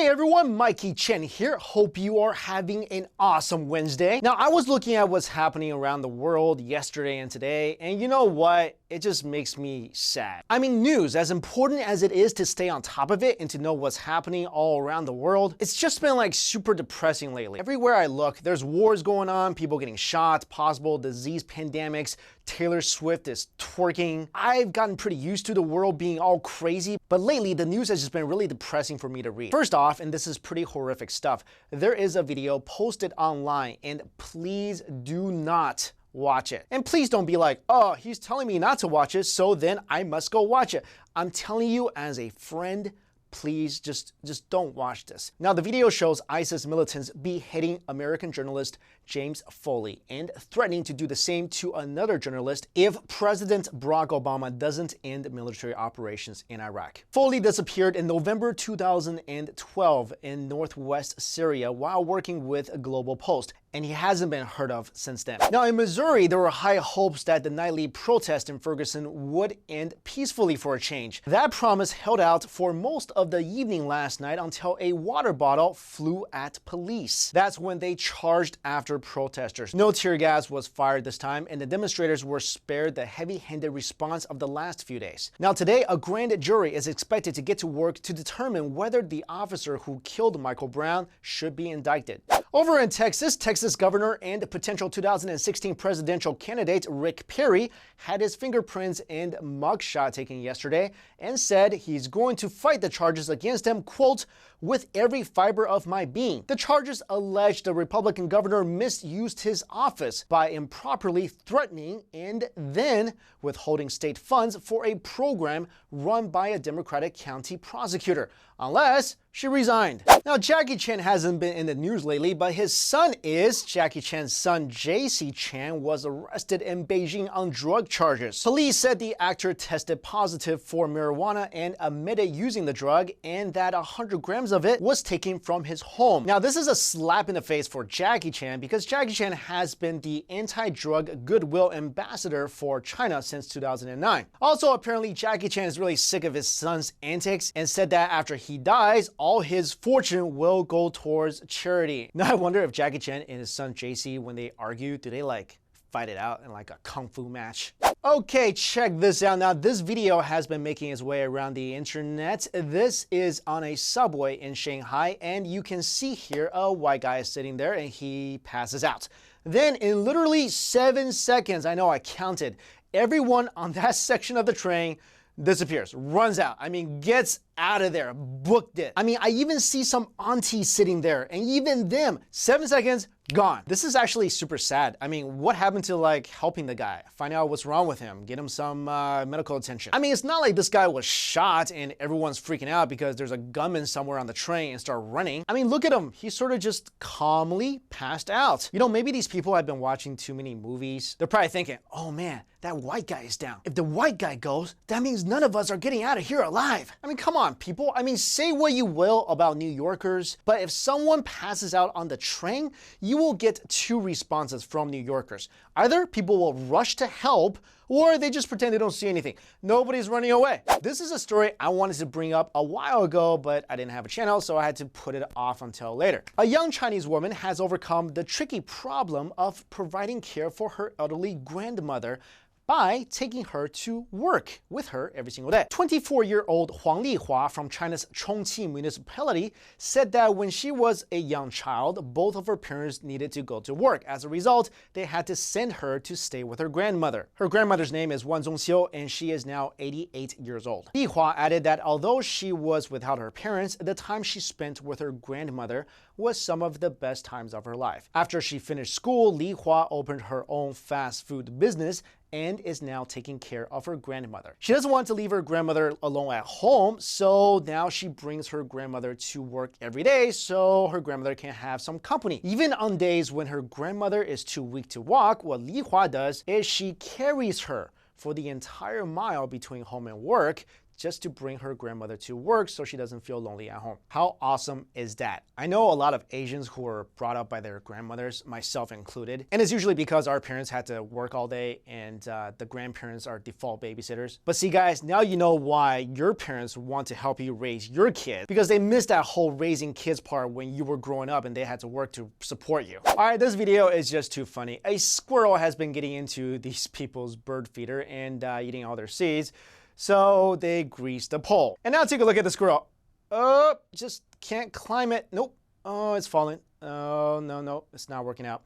Hey everyone, Mikey Chen here. Hope you are having an awesome Wednesday. Now, I was looking at what's happening around the world yesterday and today, and you know what? It just makes me sad. I mean, news, as important as it is to stay on top of it and to know what's happening all around the world, it's just been like super depressing lately. Everywhere I look, there's wars going on, people getting shot, possible disease pandemics, Taylor Swift is twerking. I've gotten pretty used to the world being all crazy, but lately the news has just been really depressing for me to read. First off, and this is pretty horrific stuff, there is a video posted online, and please do not watch it. And please don't be like, oh, he's telling me not to watch it, so then I must go watch it. I'm telling you as a friend, please just don't watch this. Now, the video shows ISIS militants beheading American journalist James Foley and threatening to do the same to another journalist if President Barack Obama doesn't end military operations in Iraq. Foley disappeared in November 2012 in northwest Syria while working with Global Post, and he hasn't been heard of since then. Now, in Missouri, there were high hopes that the nightly protest in Ferguson would end peacefully for a change. That promise held out for most of the evening last night until a water bottle flew at police. That's when they charged after protesters. No tear gas was fired this time, and the demonstrators were spared the heavy-handed response of the last few days. Now, today, a grand jury is expected to get to work to determine whether the officer who killed Michael Brown should be indicted. Over in Texas, Texas governor and potential 2016 presidential candidate Rick Perry had his fingerprints and mugshot taken yesterday and said he's going to fight the charges against him, quote, with every fiber of my being. The charges allege the Republican governor misused his office by improperly threatening and then withholding state funds for a program run by a Democratic county prosecutor, unless she resigned. Now, Jackie Chan hasn't been in the news lately, but his son is. Jackie Chan's son, JC Chan, was arrested in Beijing on drug charges. Police said the actor tested positive for marijuana and admitted using the drug, and that 100 grams of it was taken from his home. Now, this is a slap in the face for Jackie Chan because Jackie Chan has been the anti-drug goodwill ambassador for China since 2009. Also, apparently, Jackie Chan is really sick of his son's antics and said that after he dies, all his fortune will go towards charity. Now, I wonder if Jackie Chan and his son JC, when they argue, do they like fight it out in like a kung fu match? Okay, check this out. Now, this video has been making its way around the internet. This is on a subway in Shanghai, and you can see here a white guy is sitting there and he passes out. Then in literally 7 seconds, I know I counted, everyone on that section of the train disappears, runs out. I mean, gets out of there, booked it. I mean, I even see some aunties sitting there, and even them, 7 seconds, gone. This is actually super sad. I mean, what happened to like helping the guy, find out what's wrong with him, get him some medical attention? I mean, it's not like this guy was shot and everyone's freaking out because there's a gunman somewhere on the train and start running. I mean, look at him. He sort of just calmly passed out. You know, maybe these people have been watching too many movies. They're probably thinking, oh man, that white guy is down. If the white guy goes, that means none of us are getting out of here alive. I mean, come on, people. I mean, say what you will about New Yorkers, but if someone passes out on the train, you will get two responses from New Yorkers. Either people will rush to help, or they just pretend they don't see anything. Nobody's running away. This is a story I wanted to bring up a while ago, but I didn't have a channel, so I had to put it off until later. A young Chinese woman has overcome the tricky problem of providing care for her elderly grandmother by taking her to work with her every single day. 24-year-old Huang Lihua from China's Chongqing municipality said that when she was a young child, both of her parents needed to go to work. As a result, they had to send her to stay with her grandmother. Her grandmother's name is Wan Zongxiu, and she is now 88 years old. Lihua added that although she was without her parents, the time she spent with her grandmother was some of the best times of her life. After she finished school, Lihua opened her own fast food business and is now taking care of her grandmother. She doesn't want to leave her grandmother alone at home, so now she brings her grandmother to work every day so her grandmother can have some company. Even on days when her grandmother is too weak to walk, what Li Hua does is she carries her for the entire mile between home and work just to bring her grandmother to work so she doesn't feel lonely at home. How awesome is that? I know a lot of Asians who were brought up by their grandmothers, myself included, and it's usually because our parents had to work all day and the grandparents are default babysitters. But see guys, now you know why your parents want to help you raise your kids, because they missed that whole raising kids part when you were growing up and they had to work to support you. All right, this video is just too funny. A squirrel has been getting into these people's bird feeder and eating all their seeds, so they greased the pole. And now take a look at the squirrel. Oh, just can't climb it. Nope. Oh, it's falling. Oh, no, it's not working out.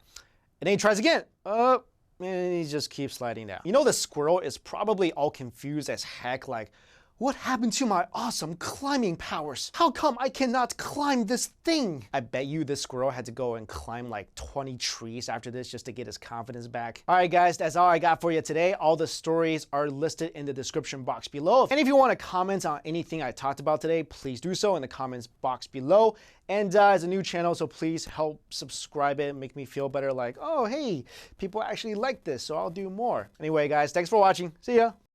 And then he tries again. Oh, and he just keeps sliding down. You know, the squirrel is probably all confused as heck, like, what happened to my awesome climbing powers? How come I cannot climb this thing? I bet you this squirrel had to go and climb like 20 trees after this just to get his confidence back. All right, guys, that's all I got for you today. All the stories are listed in the description box below. And if you want to comment on anything I talked about today, please do so in the comments box below. And it's a new channel, so please help subscribe it, make me feel better like, oh, hey, people actually like this, so I'll do more. Anyway, guys, thanks for watching. See ya.